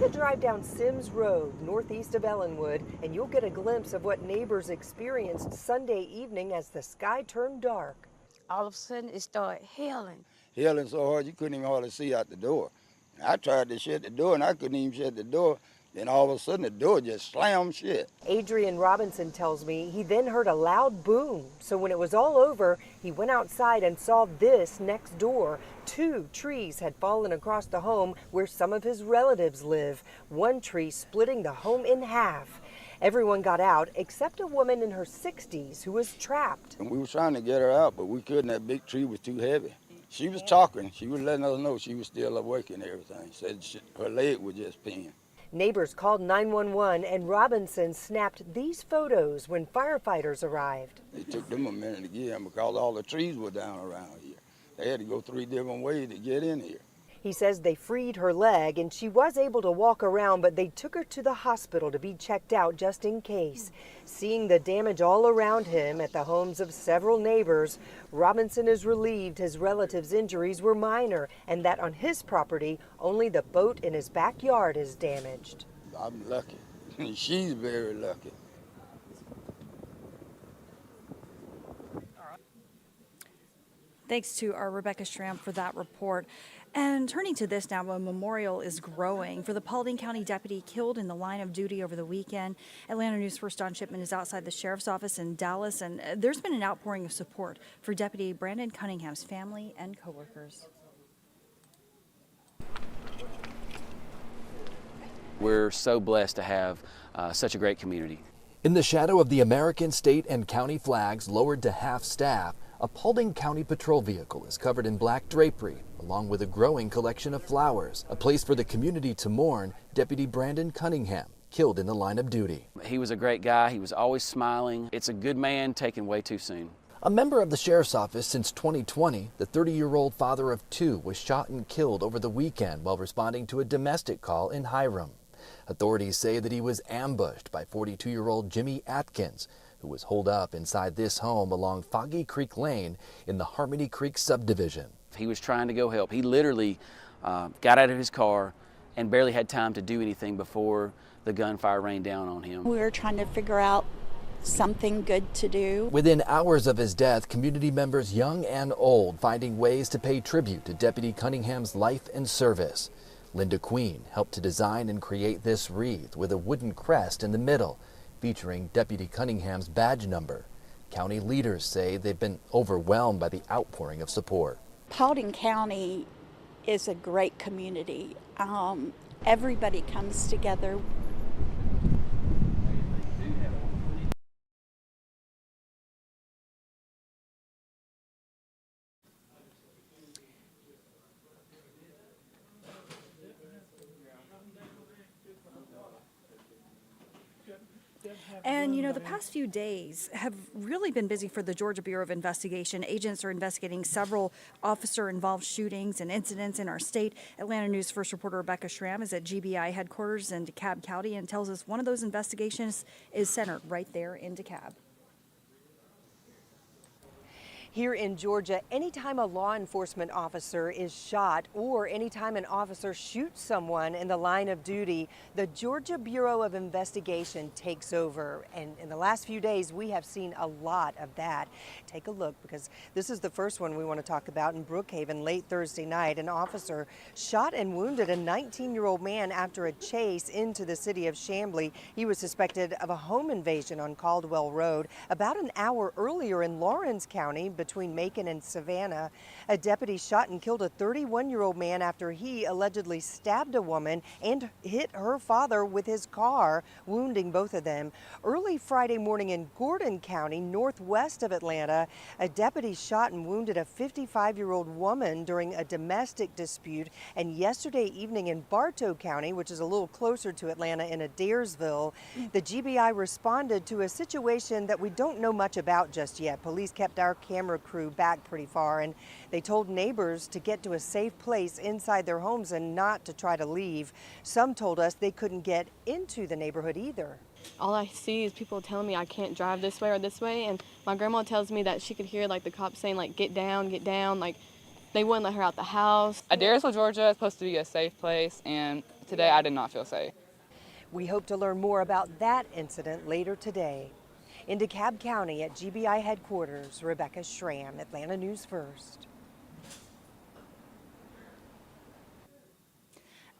a drive down Sims Road, northeast of Ellenwood, and you'll get a glimpse of what neighbors experienced Sunday evening as the sky turned dark. All of a sudden, it started hailing. Hailing so hard you couldn't even hardly see out the door. I tried to shut the door, and I couldn't even shut the door. Then all of a sudden, the door just slammed shut. Adrian Robinson tells me he then heard a loud boom. So when it was all over, he went outside and saw this next door. 2 trees had fallen across the home where some of his relatives live, one tree splitting the home in half. Everyone got out except a woman in her 60s who was trapped. And we were trying to get her out, but we couldn't. That big tree was too heavy. She was talking. She was letting us know she was still awake and everything. Said her leg was just pinned. Neighbors called 911 and Robinson snapped these photos when firefighters arrived. It took them a minute to get in because all the trees were down around here. They had to go 3 different ways to get in here. He says they freed her leg and she was able to walk around, but they took her to the hospital to be checked out just in case. Seeing the damage all around him at the homes of several neighbors, Robinson is relieved his relatives' injuries were minor and that on his property, only the boat in his backyard is damaged. I'm lucky. She's very lucky. Thanks to our Rebecca Schramm for that report. And turning to this now, a memorial is growing for the Paulding County deputy killed in the line of duty over the weekend. Atlanta News First Don Shipman is outside the sheriff's office in Dallas, and there's been an outpouring of support for Deputy Brandon Cunningham's family and coworkers. We're so blessed to have such a great community. In the shadow of the American state and county flags lowered to half staff, a Paulding County patrol vehicle is covered in black drapery, along with a growing collection of flowers, a place for the community to mourn Deputy Brandon Cunningham, killed in the line of duty. He was a great guy. He was always smiling. It's a good man taken way too soon. A member of the sheriff's office since 2020, the 30-year-old father of 2 was shot and killed over the weekend while responding to a domestic call in Hiram. Authorities say that he was ambushed by 42-year-old Jimmy Atkins, who was holed up inside this home along Foggy Creek Lane in the Harmony Creek subdivision. He was trying to go help. He literally got out of his car and barely had time to do anything before the gunfire rained down on him. We were trying to figure out something good to do. Within hours of his death, community members young and old finding ways to pay tribute to Deputy Cunningham's life and service. Linda Queen helped to design and create this wreath with a wooden crest in the middle, featuring Deputy Cunningham's badge number. County leaders say they've been overwhelmed by the outpouring of support. Paulding County is a great community. Everybody comes together. And, you know, the past few days have really been busy for the Georgia Bureau of Investigation. Agents are investigating several officer-involved shootings and incidents in our state. Atlanta News First reporter Rebecca Schramm is at GBI headquarters in DeKalb County and tells us one of those investigations is centered right there in DeKalb. Here in Georgia, anytime a law enforcement officer is shot or anytime an officer shoots someone in the line of duty, the Georgia Bureau of Investigation takes over. And in the last few days, we have seen a lot of that. Take a look, because this is the first one we want to talk about. In Brookhaven late Thursday night, an officer shot and wounded a 19-year-old man after a chase into the city of Chamblee. He was suspected of a home invasion on Caldwell Road. About an hour earlier in Lawrence County, between Macon and Savannah, a deputy shot and killed a 31-year-old man after he allegedly stabbed a woman and hit her father with his car, wounding both of them. Early Friday morning in Gordon County, northwest of Atlanta, a deputy shot and wounded a 55-year-old woman during a domestic dispute. And yesterday evening in Bartow County, which is a little closer to Atlanta, in Adairsville, the GBI responded to a situation that we don't know much about just yet. Police kept our camera crew back pretty far, and they told neighbors to get to a safe place inside their homes and not to try to leave. Some told us they couldn't get into the neighborhood either. All I see is people telling me I can't drive this way or this way, and my grandma tells me that she could hear like the cops saying like get down, like they wouldn't let her out the house. Adairsville, Georgia is supposed to be a safe place, and today I did not feel safe. We hope to learn more about that incident later today. In DeKalb County at GBI headquarters, Rebecca Schramm, Atlanta News First.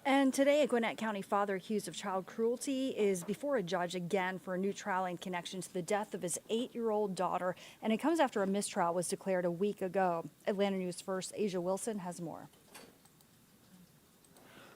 And today, a Gwinnett County father accused of child cruelty is before a judge again for a new trial in connection to the death of his 8-year-old daughter. And it comes after a mistrial was declared a week ago. Atlanta News First, Asia Wilson has more.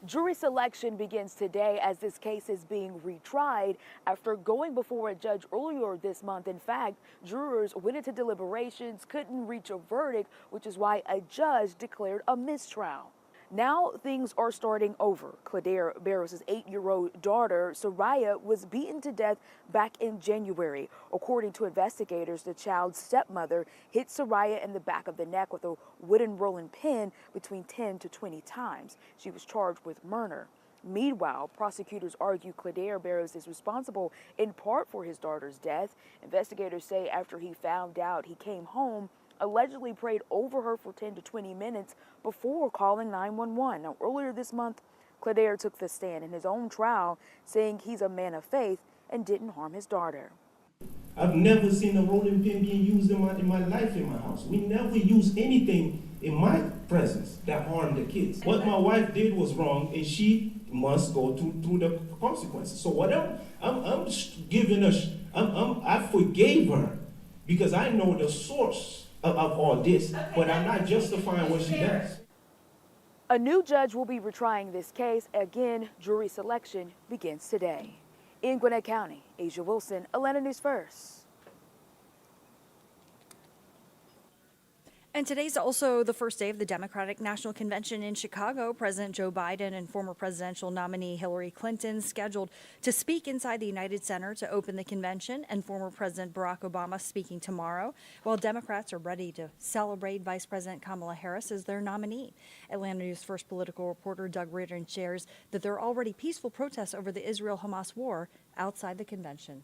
Jury selection begins today as this case is being retried after going before a judge earlier this month. In fact, jurors went into deliberations, couldn't reach a verdict, which is why a judge declared a mistrial. Now things are starting over. Claudere Barros' 8-year-old daughter, Soraya, was beaten to death back in January. According to investigators, the child's stepmother hit Soraya in the back of the neck with a wooden rolling pin between 10 to 20 times. She was charged with murder. Meanwhile, prosecutors argue Claudere Barros is responsible in part for his daughter's death. Investigators say after he found out, he came home, allegedly prayed over her for 10 to 20 minutes before calling 911. Now, earlier this month, Claudere took the stand in his own trial, saying he's a man of faith and didn't harm his daughter. I've never seen a rolling pin being used in my life in my house. We never use anything in my presence that harmed the kids. What my wife did was wrong, and she must go through the consequences. So whatever, I'm giving us, I forgave her because I know the source of all this, but I'm not justifying what she does. A new judge will be retrying this case. Again, jury selection begins today. In Gwinnett County, Asia Wilson, Atlanta News First. And today's also the first day of the Democratic National Convention in Chicago. President Joe Biden and former presidential nominee Hillary Clinton scheduled to speak inside the United Center to open the convention, and former President Barack Obama speaking tomorrow, while Democrats are ready to celebrate Vice President Kamala Harris as their nominee. Atlanta News First political reporter Doug Reardon shares that there are already peaceful protests over the Israel-Hamas war outside the convention.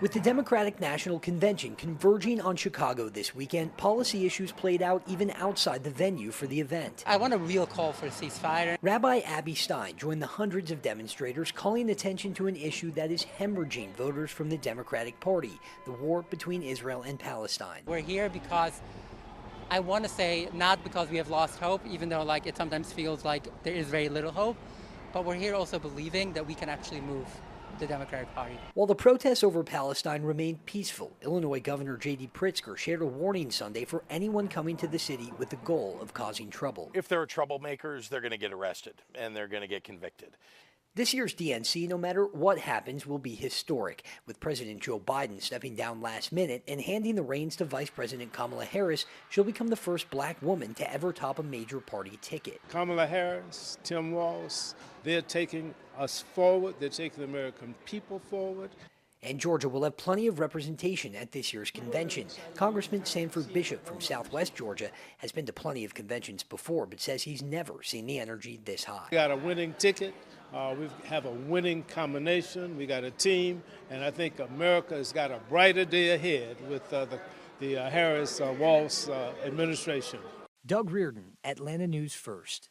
With the Democratic National Convention converging on Chicago this weekend, policy issues played out even outside the venue for the event. I want a real call for a ceasefire. Rabbi Abby Stein joined the hundreds of demonstrators calling attention to an issue that is hemorrhaging voters from the Democratic Party, the war between Israel and Palestine. We're here because I want to say not because we have lost hope, even though it sometimes feels like there is very little hope, but we're here also believing that we can actually move the Democratic Party. While the protests over Palestine remained peaceful, Illinois Governor J.D. Pritzker shared a warning Sunday for anyone coming to the city with the goal of causing trouble. If there are troublemakers, they're going to get arrested and they're going to get convicted. This year's DNC, no matter what happens, will be historic, with President Joe Biden stepping down last minute and handing the reins to Vice President Kamala Harris. She'll become the first black woman to ever top a major party ticket. Kamala Harris, Tim Walz, they're taking us forward. They're taking the American people forward. And Georgia will have plenty of representation at this year's convention. Congressman Sanford Bishop from Southwest Georgia has been to plenty of conventions before, but says he's never seen the energy this high. We got a winning ticket. We have a winning combination. We got a team, and I think America has got a brighter day ahead with the Harris-Walz administration. Doug Reardon, Atlanta News First.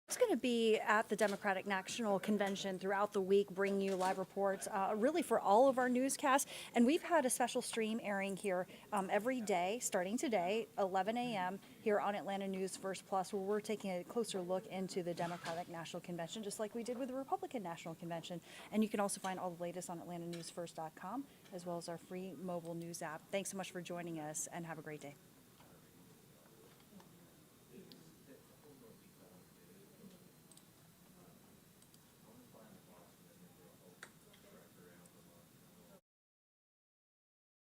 It's going to be at the Democratic National Convention throughout the week, bringing you live reports really for all of our newscasts. And we've had a special stream airing here every day, starting today, 11 a.m. here on Atlanta News First Plus, where we're taking a closer look into the Democratic National Convention, just like we did with the Republican National Convention. And you can also find all the latest on AtlantaNewsFirst.com, as well as our free mobile news app. Thanks so much for joining us, and have a great day.